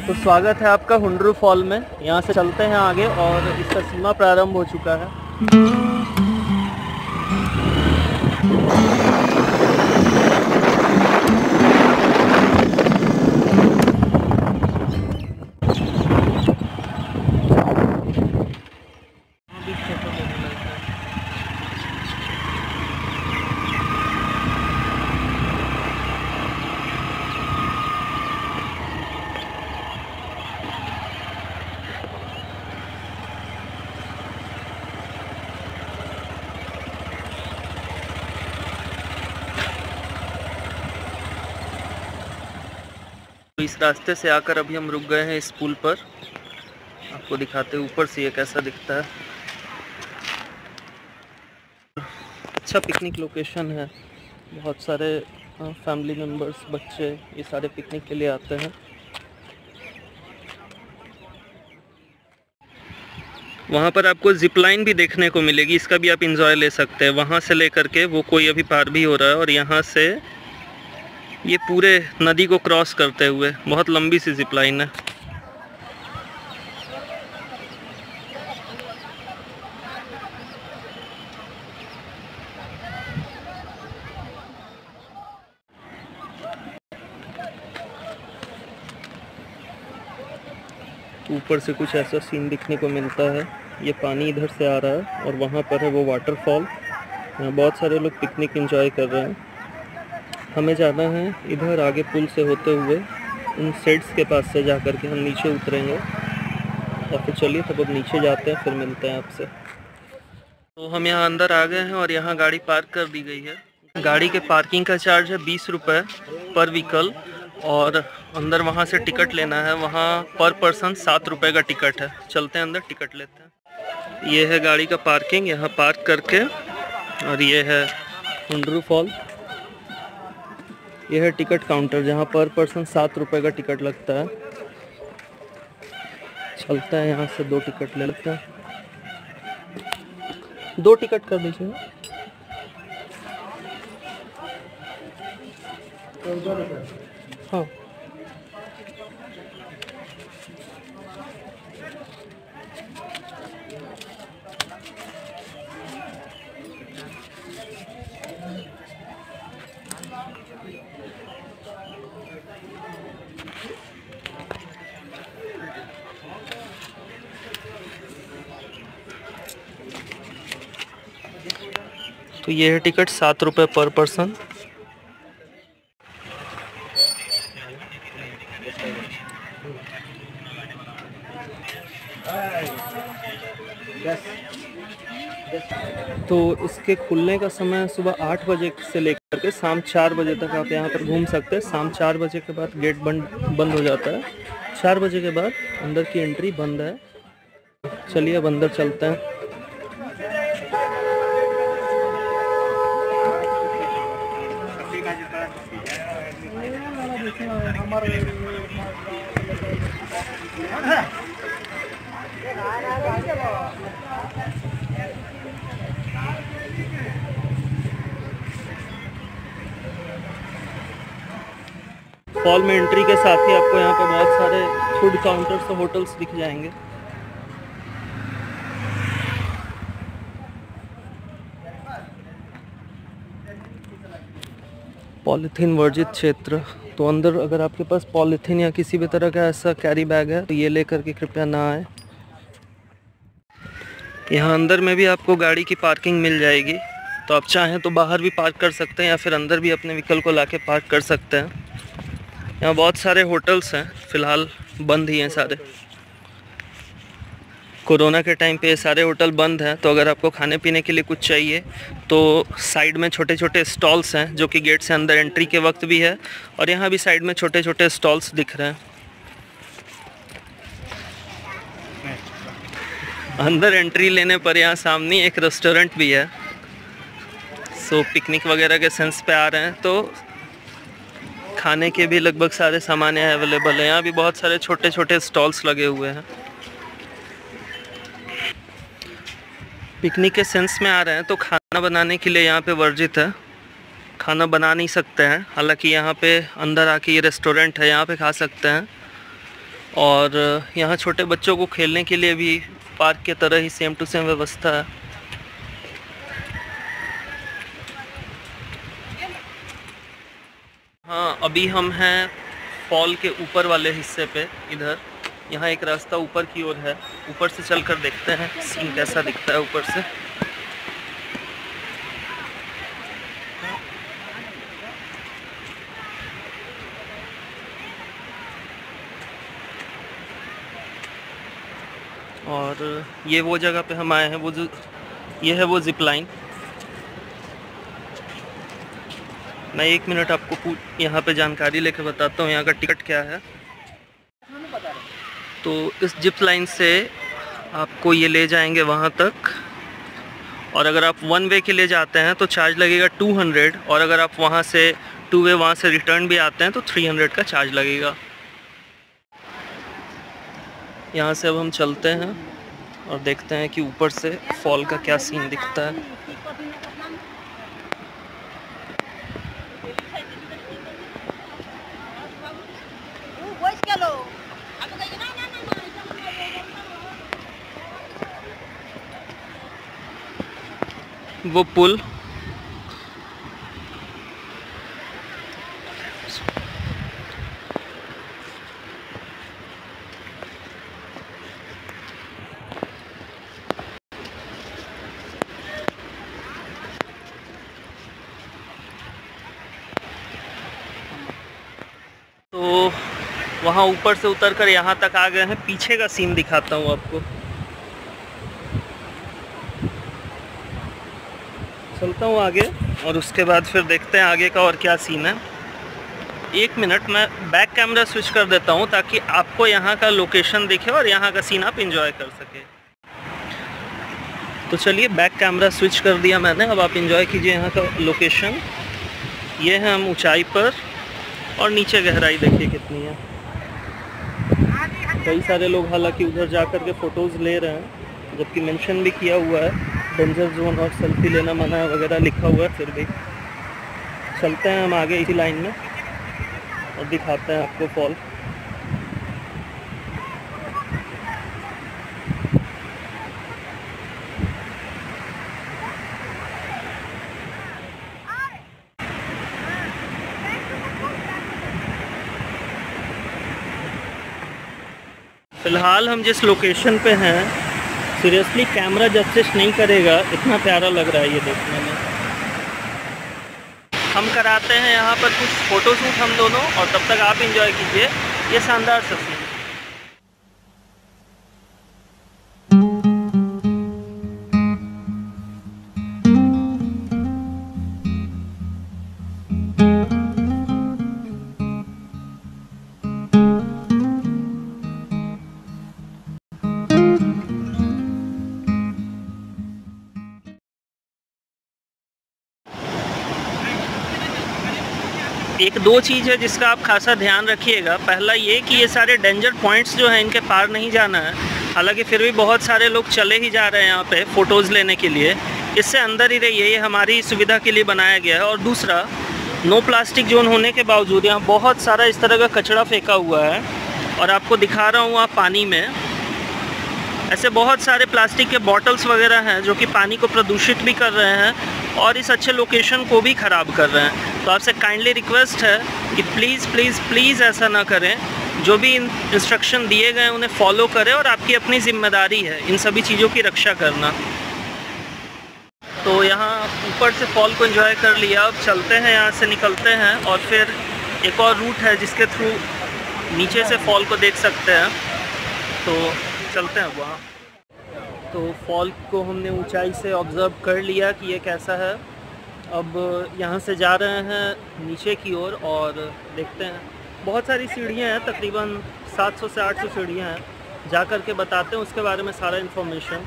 तो स्वागत है आपका हुंड्रू फॉल में। यहाँ से चलते हैं आगे और इसका सीमा प्रारंभ हो चुका है। तो इस रास्ते से आकर अभी हम रुक गए हैं इस पुल पर। आपको दिखाते हैं ऊपर से ये कैसा दिखता है। अच्छा पिकनिक लोकेशन है। बहुत सारे फैमिली मेम्बर्स, बच्चे ये सारे पिकनिक के लिए आते हैं। वहाँ पर आपको जिप लाइन भी देखने को मिलेगी, इसका भी आप इंजॉय ले सकते हैं। वहाँ से लेकर के वो कोई अभी पार भी हो रहा है और यहाँ से ये पूरे नदी को क्रॉस करते हुए बहुत लंबी सी जिप लाइन है। ऊपर से कुछ ऐसा सीन दिखने को मिलता है। ये पानी इधर से आ रहा है और वहाँ पर है वो वाटरफॉल। यहाँ बहुत सारे लोग पिकनिक एंजॉय कर रहे हैं। हमें जाना है इधर आगे पुल से होते हुए उन शेड्स के पास से जा कर के हम नीचे उतरेंगे। और फिर चलिए तब अब नीचे जाते हैं, फिर मिलते हैं आपसे। तो हम यहाँ अंदर आ गए हैं और यहाँ गाड़ी पार्क कर दी गई है। गाड़ी के पार्किंग का चार्ज है 20 रुपये पर व्हीकल और अंदर वहाँ से टिकट लेना है। वहाँ पर पर्सन 7 रुपये का टिकट है। चलते हैं अंदर, टिकट लेते हैं। ये है गाड़ी का पार्किंग, यहाँ पार्क करके। और ये है हुंड्रू फॉल। यह है टिकट काउंटर जहाँ पर पर्सन 7 रुपये का टिकट लगता है। चलता है यहाँ से 2 टिकट ले लेते हैं। 2 टिकट कर दीजिए। हाँ तो ये है टिकट 7 रुपये पर पर्सन। तो इसके खुलने का समय सुबह 8 बजे से लेकर के शाम 4 बजे तक आप यहाँ पर घूम सकते हैं। शाम 4 बजे के बाद गेट बंद हो जाता है। 4 बजे के बाद अंदर की एंट्री बंद है। चलिए अब अंदर चलते हैं। फॉल में एंट्री के साथ ही आपको यहाँ पे बहुत सारे फूड काउंटर्स और होटल्स दिख जाएंगे। पॉलीथीन वर्जित क्षेत्र। तो अंदर अगर आपके पास पॉलीथीन या किसी भी तरह का ऐसा कैरी बैग है तो ये लेकर के कृपया ना आए। यहाँ अंदर में भी आपको गाड़ी की पार्किंग मिल जाएगी, तो आप चाहें तो बाहर भी पार्क कर सकते हैं या फिर अंदर भी अपने व्हीकल को लाके पार्क कर सकते हैं। यहाँ बहुत सारे होटल्स हैं, फ़िलहाल बंद ही हैं सारे। कोरोना के टाइम पे ये सारे होटल बंद हैं। तो अगर आपको खाने पीने के लिए कुछ चाहिए तो साइड में छोटे छोटे स्टॉल्स हैं जो कि गेट से अंदर एंट्री के वक्त भी है। और यहाँ भी साइड में छोटे छोटे स्टॉल्स दिख रहे हैं। अंदर एंट्री लेने पर यहाँ सामने एक रेस्टोरेंट भी है। सो पिकनिक वगैरह के सेंस पे आ रहे हैं तो खाने के भी लगभग सारे सामान अवेलेबल हैं। यहाँ भी बहुत सारे छोटे छोटे स्टॉल्स लगे हुए हैं। पिकनिक के सेंस में आ रहे हैं तो खाना बनाने के लिए यहाँ पे वर्जित है। खाना बना नहीं सकते हैं, हालांकि यहाँ पे अंदर आके ये रेस्टोरेंट है, यहाँ पे खा सकते हैं। और यहाँ छोटे बच्चों को खेलने के लिए भी पार्क के तरह ही सेम टू सेम व्यवस्था है। हाँ, अभी हम हैं फॉल के ऊपर वाले हिस्से पे। इधर यहाँ एक रास्ता ऊपर की ओर है, ऊपर से चलकर देखते हैं सीन कैसा दिखता है ऊपर से। और ये वो जगह पे हम आए हैं, वो जो ये है वो जिप लाइन। मैं 1 मिनट आपको यहाँ पे जानकारी लेके बताता हूँ यहाँ का टिकट क्या है। तो इस जिप लाइन से आपको ये ले जाएंगे वहाँ तक, और अगर आप 1 वे के लिए जाते हैं तो चार्ज लगेगा 200, और अगर आप वहाँ से 2 वे वहाँ से रिटर्न भी आते हैं तो 300 का चार्ज लगेगा। यहाँ से अब हम चलते हैं और देखते हैं कि ऊपर से फॉल का क्या सीन दिखता है। वो पुल तो वहाँ ऊपर से उतरकर यहाँ तक आ गए हैं। पीछे का सीन दिखाता हूँ आपको। चलता हूँ आगे और उसके बाद फिर देखते हैं आगे का और क्या सीन है। 1 मिनट मैं बैक कैमरा स्विच कर देता हूँ ताकि आपको यहाँ का लोकेशन दिखे और यहाँ का सीन आप एंजॉय कर सके। तो चलिए, बैक कैमरा स्विच कर दिया मैंने। अब आप एंजॉय कीजिए यहाँ का लोकेशन। ये है हम ऊंचाई पर, और नीचे गहराई देखिए कितनी है। कई सारे लोग हालांकि उधर जा कर के फ़ोटोज़ ले रहे हैं, जबकि मेंशन भी किया हुआ है डेंजर जोन और सेल्फी लेना मना है वगैरह लिखा हुआ है। फिर भी चलते हैं हम आगे इसी लाइन में और दिखाते हैं आपको फॉल। फ़िलहाल हम जिस लोकेशन पे हैं, सीरियसली कैमरा जस्टिस नहीं करेगा, इतना प्यारा लग रहा है ये देखने में। हम कराते हैं यहाँ पर कुछ फ़ोटो शूट हम दोनों, और तब तक आप एंजॉय कीजिए ये शानदार सा सीन। एक दो चीज़ है जिसका आप खासा ध्यान रखिएगा। पहला ये कि ये सारे डेंजर पॉइंट्स जो हैं इनके पार नहीं जाना है। हालांकि फिर भी बहुत सारे लोग चले ही जा रहे हैं यहाँ पे फ़ोटोज़ लेने के लिए। इससे अंदर ही रहिए, ये हमारी सुविधा के लिए बनाया गया है। और दूसरा, नो प्लास्टिक जोन होने के बावजूद यहाँ बहुत सारा इस तरह का कचरा फेंका हुआ है, और आपको दिखा रहा हूँ आप पानी में ऐसे बहुत सारे प्लास्टिक के बॉटल्स वगैरह हैं जो कि पानी को प्रदूषित भी कर रहे हैं और इस अच्छे लोकेशन को भी ख़राब कर रहे हैं। तो आपसे काइंडली रिक्वेस्ट है कि प्लीज़ प्लीज़ प्लीज़ ऐसा ना करें। जो भी इंस्ट्रक्शन दिए गए उन्हें फॉलो करें, और आपकी अपनी जिम्मेदारी है इन सभी चीज़ों की रक्षा करना। तो यहाँ ऊपर से फॉल को एंजॉय कर लिया, अब चलते हैं, यहाँ से निकलते हैं और फिर एक और रूट है जिसके थ्रू नीचे से फॉल को देख सकते हैं। तो चलते हैं वहाँ। तो फॉल को हमने ऊंचाई से ऑब्ज़र्व कर लिया कि ये कैसा है। अब यहाँ से जा रहे हैं नीचे की ओर और देखते हैं। बहुत सारी सीढ़ियाँ हैं, तकरीबन 700 से 800 सीढ़ियाँ हैं। जा कर के बताते हैं उसके बारे में सारा इन्फॉर्मेशन।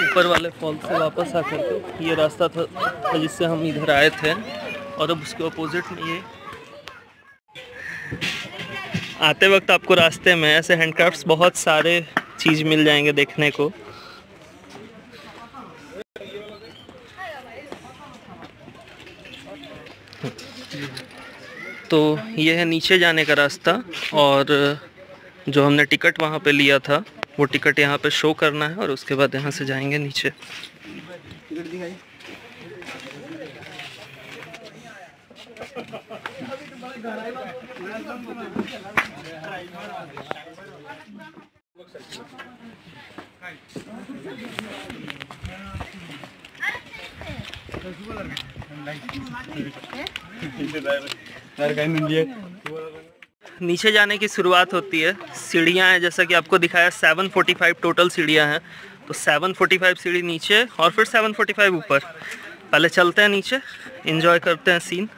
ऊपर वाले फॉल से वापस आकर के ये रास्ता था जिससे हम इधर आए थे, और अब उसके अपोजिट में ये आते वक्त आपको रास्ते में ऐसे हैंडक्राफ्ट्स बहुत सारे चीज़ मिल जाएंगे देखने को। तो ये है नीचे जाने का रास्ता, और जो हमने टिकट वहाँ पे लिया था वो टिकट यहाँ पे शो करना है और उसके बाद यहाँ से जाएंगे नीचे। नीचे जाने की शुरुआत होती है, सीढ़ियाँ हैं जैसा कि आपको दिखाया, 745 टोटल सीढ़ियाँ हैं। तो 745 सीढ़ी नीचे और फिर 745 ऊपर। पहले चलते हैं नीचे, एंजॉय करते हैं सीन।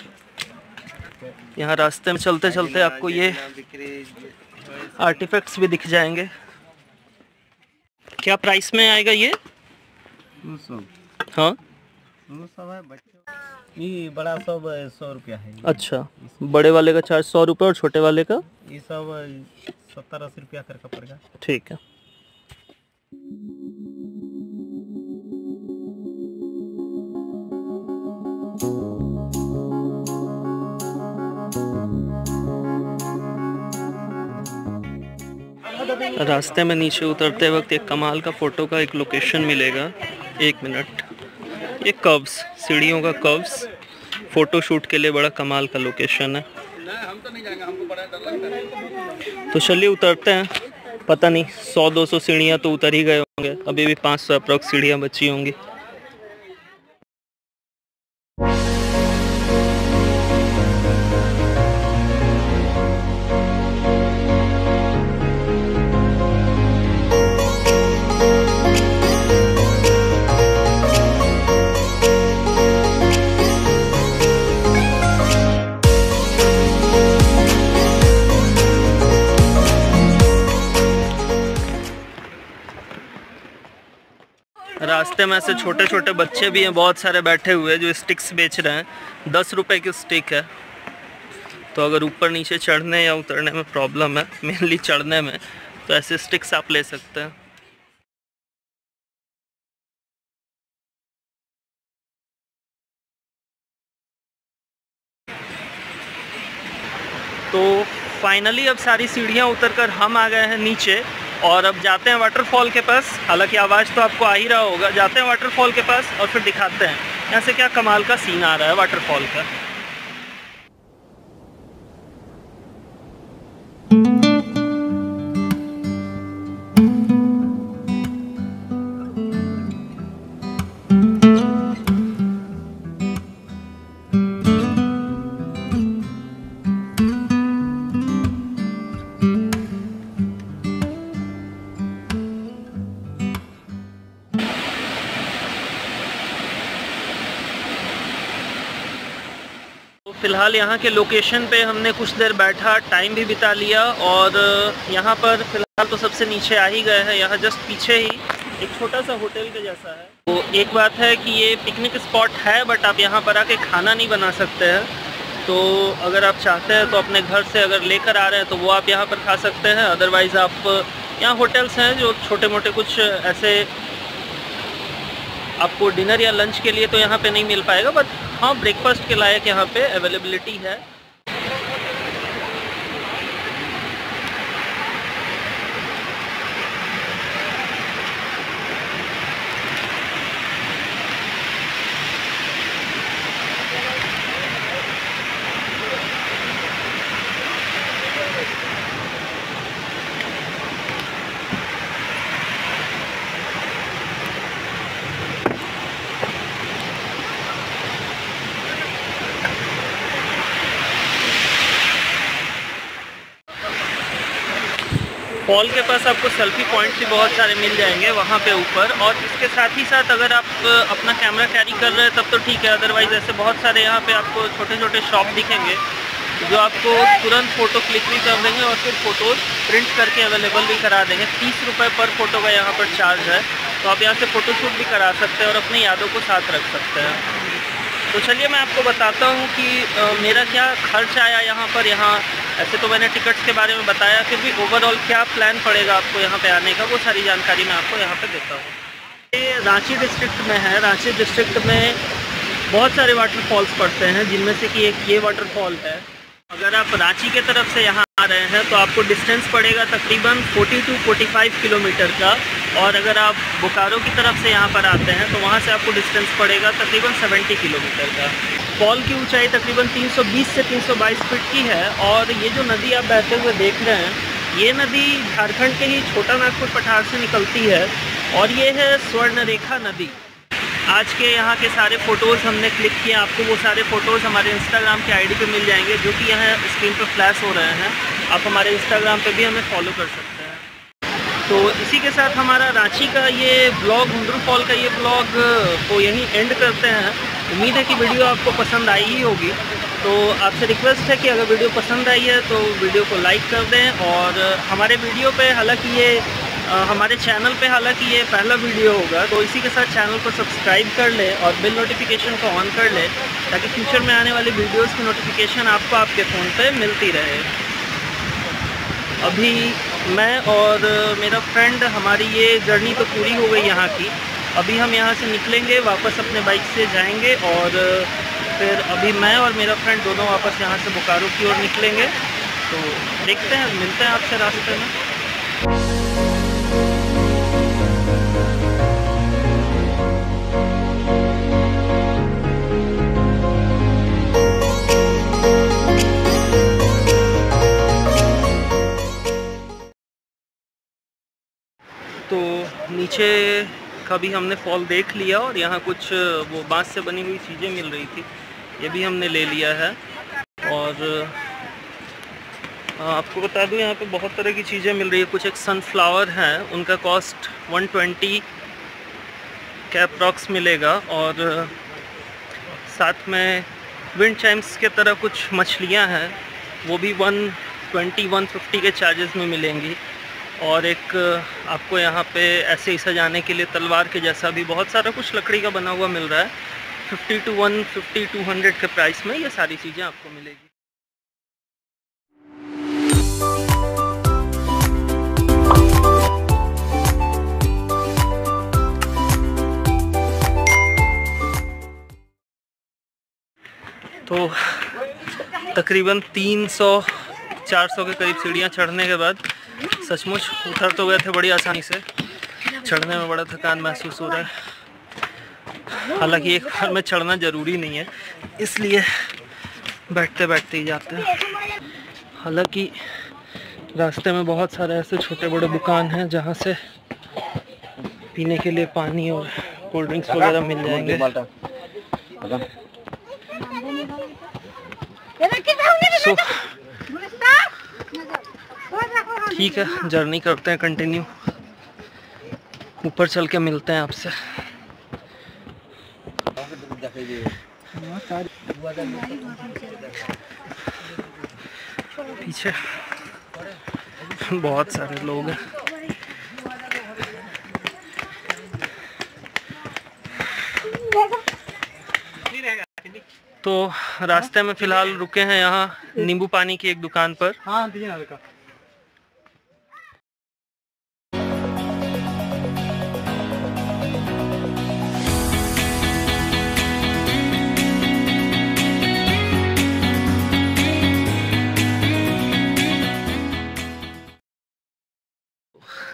यहाँ रास्ते में चलते चलते आपको ये आर्टिफैक्ट्स भी दिख जाएंगे। क्या प्राइस में आएगा ये? 200। हाँ, 200 है, ये बड़ा सब 100 रुपया है। अच्छा, बड़े वाले का चार्ज 100 रुपये और छोटे वाले का ये सब 70-80 रुपया करके पड़ेगा। ठीक है। रास्ते में नीचे उतरते वक्त एक कमाल का फ़ोटो का एक लोकेशन मिलेगा। 1 मिनट, ये कर्व्स, सीढ़ियों का कर्व्स फ़ोटो शूट के लिए बड़ा कमाल का लोकेशन है। तो चलिए उतरते हैं। पता नहीं 100-200 सीढ़ियाँ तो उतर ही गए होंगे, अभी भी 500 अप्रॉक्स सीढ़ियाँ बची होंगी। रास्ते में ऐसे छोटे छोटे बच्चे भी हैं, बहुत सारे बैठे हुए जो स्टिक्स बेच रहे हैं। 10 रुपए की स्टिक है। तो अगर ऊपर नीचे चढ़ने या उतरने में प्रॉब्लम है, मेनली चढ़ने में, तो ऐसे स्टिक्स आप ले सकते हैं। तो फाइनली अब सारी सीढ़ियाँ उतरकर हम आ गए हैं नीचे, और अब जाते हैं वाटरफॉल के पास। हालांकि आवाज़ तो आपको आ ही रहा होगा। जाते हैं वाटरफॉल के पास और फिर दिखाते हैं यहाँ से क्या कमाल का सीन आ रहा है वाटरफॉल का। फ़िलहाल यहाँ के लोकेशन पे हमने कुछ देर बैठा, टाइम भी बिता लिया, और यहाँ पर फ़िलहाल तो सबसे नीचे आ ही गए हैं। यहाँ जस्ट पीछे ही एक छोटा सा होटल के जैसा है। तो एक बात है कि ये पिकनिक स्पॉट है, बट आप यहाँ पर आके खाना नहीं बना सकते हैं। तो अगर आप चाहते हैं तो अपने घर से अगर लेकर आ रहे हैं तो वो आप यहाँ पर खा सकते हैं। अदरवाइज़ आप यहाँ होटल्स हैं जो छोटे मोटे कुछ ऐसे आपको डिनर या लंच के लिए तो यहाँ पे नहीं मिल पाएगा, बट हाँ ब्रेकफास्ट के लायक यहाँ पे अवेलेबिलिटी है। फॉल के पास आपको सेल्फी पॉइंट्स भी बहुत सारे मिल जाएंगे वहाँ पे ऊपर, और इसके साथ ही साथ अगर आप अपना कैमरा कैरी कर रहे हैं तब तो ठीक है। अदरवाइज़ ऐसे बहुत सारे यहाँ पे आपको छोटे छोटे शॉप दिखेंगे जो आपको तुरंत फ़ोटो क्लिक भी कर देंगे और फिर फ़ोटोज़ प्रिंट करके अवेलेबल भी करा देंगे। 30 रुपये पर फ़ोटो का यहाँ पर चार्ज है। तो आप यहाँ से फ़ोटोशूट भी करा सकते हैं और अपनी यादों को साथ रख सकते हैं। तो चलिए मैं आपको बताता हूँ कि मेरा क्या खर्च आया यहाँ पर। यहाँ ऐसे तो मैंने टिकट्स के बारे में बताया, फिर भी ओवरऑल क्या प्लान पड़ेगा आपको यहाँ पे आने का, वो सारी जानकारी मैं आपको यहाँ पे देता हूँ। ये रांची डिस्ट्रिक्ट में है। रांची डिस्ट्रिक्ट में बहुत सारे वाटरफॉल्स पड़ते हैं, जिनमें से कि एक ये वाटरफॉल है। अगर आप रांची के तरफ से यहाँ आ रहे हैं तो आपको डिस्टेंस पड़ेगा तकरीबन 40 to 45 किलोमीटर का, और अगर आप बोकारो की तरफ से यहाँ पर आते हैं तो वहाँ से आपको डिस्टेंस पड़ेगा तकरीबन 70 किलोमीटर का। फॉल की ऊंचाई तकरीबन 320 से 322 फीट की है, और ये जो नदी आप बहते हुए देख रहे हैं, ये नदी झारखंड के ही छोटा नागपुर पठार से निकलती है, और ये है स्वर्णरेखा नदी। आज के यहाँ के सारे फ़ोटोज़ हमने क्लिक किए, आपको वो सारे फ़ोटोज़ हमारे इंस्टाग्राम के आईडी पे मिल जाएंगे, जो कि यहाँ स्क्रीन पर फ्लैश हो रहे हैं। आप हमारे इंस्टाग्राम पे भी हमें फॉलो कर सकते हैं। तो इसी के साथ हमारा रांची का ये ब्लॉग, हुंडरू फॉल का ये ब्लॉग को यहीं एंड करते हैं। उम्मीद है कि वीडियो आपको पसंद आई ही होगी। तो आपसे रिक्वेस्ट है कि अगर वीडियो पसंद आई है तो वीडियो को लाइक कर दें, और हमारे वीडियो पे हालांकि ये हमारे चैनल पे हालांकि ये पहला वीडियो होगा, तो इसी के साथ चैनल को सब्सक्राइब कर लें और बेल नोटिफिकेशन को ऑन कर लें, ताकि फ्यूचर में आने वाली वीडियोस की नोटिफिकेशन आपको आपके फ़ोन पे मिलती रहे। अभी मैं और मेरा फ्रेंड, हमारी ये जर्नी तो पूरी हो गई यहाँ की। अभी हम यहाँ से निकलेंगे, वापस अपने बाइक से जाएंगे, और फिर अभी मैं और मेरा फ्रेंड दोनों वापस यहाँ से बोकारो की ओर निकलेंगे। तो देखते हैं, मिलते हैं आपसे रास्ते में। तो नीचे का भी हमने फॉल देख लिया, और यहाँ कुछ वो बांस से बनी हुई चीज़ें मिल रही थी, ये भी हमने ले लिया है। और आपको बता दूँ यहाँ पे बहुत तरह की चीज़ें मिल रही है। कुछ एक सनफ्लावर हैं, उनका कॉस्ट 120 के अप्रॉक्स मिलेगा, और साथ में विंड चाइम्स के तरह कुछ मछलियाँ हैं, वो भी 120-150 के चार्जेस में मिलेंगी। और एक आपको यहाँ पे ऐसे ही सजाने के लिए तलवार के जैसा भी बहुत सारा कुछ लकड़ी का बना हुआ मिल रहा है। 50 to 150 200 के प्राइस में ये सारी चीज़ें आपको मिलेगी। तो तकरीबन 300-400 के करीब सीढ़ियाँ चढ़ने के बाद सचमुच उतर तो गए थे बड़ी आसानी से, चढ़ने में बड़ा थकान महसूस हो रहा है। हालांकि एक बार में चढ़ना ज़रूरी नहीं है, इसलिए बैठते बैठते ही जाते हैं। हालांकि रास्ते में बहुत सारे ऐसे छोटे बड़े दुकान हैं जहां से पीने के लिए पानी और कोल्ड ड्रिंक्स वगैरह मिल जाएंगे। So, ठीक है, जर्नी करते हैं कंटिन्यू, ऊपर चल के मिलते हैं आपसे। पीछे बहुत सारे लोग हैं। तो रास्ते में फिलहाल रुके हैं यहाँ नींबू पानी की एक दुकान पर। हाँ,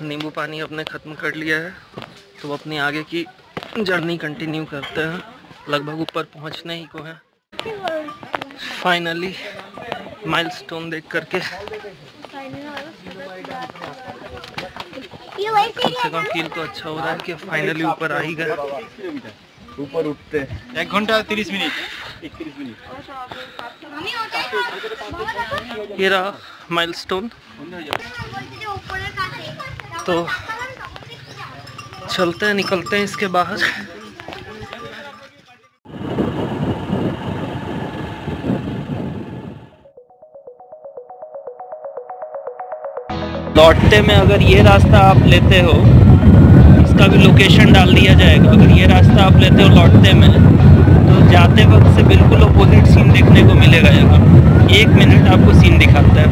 नींबू पानी अपने ख़त्म कर लिया है, तो अपनी आगे की जर्नी कंटिन्यू करते हैं। लगभग ऊपर पहुंचने ही को है। फाइनली माइलस्टोन देख करके कम से कम फील तो अच्छा हो रहा है कि फाइनली ऊपर आ ही गए। ऊपर उठते 1 घंटा 30 मिनट 31 मिनट। ये रहा माइलस्टोन। तो चलते हैं, निकलते हैं इसके बाहर। लौटते में अगर ये रास्ता आप लेते हो, इसका भी लोकेशन डाल दिया जाएगा। अगर ये रास्ता आप लेते हो लौटते में, तो जाते वक्त से बिल्कुल अपोजिट सीन देखने को मिलेगा। यहाँ 1 मिनट आपको सीन दिखाता है।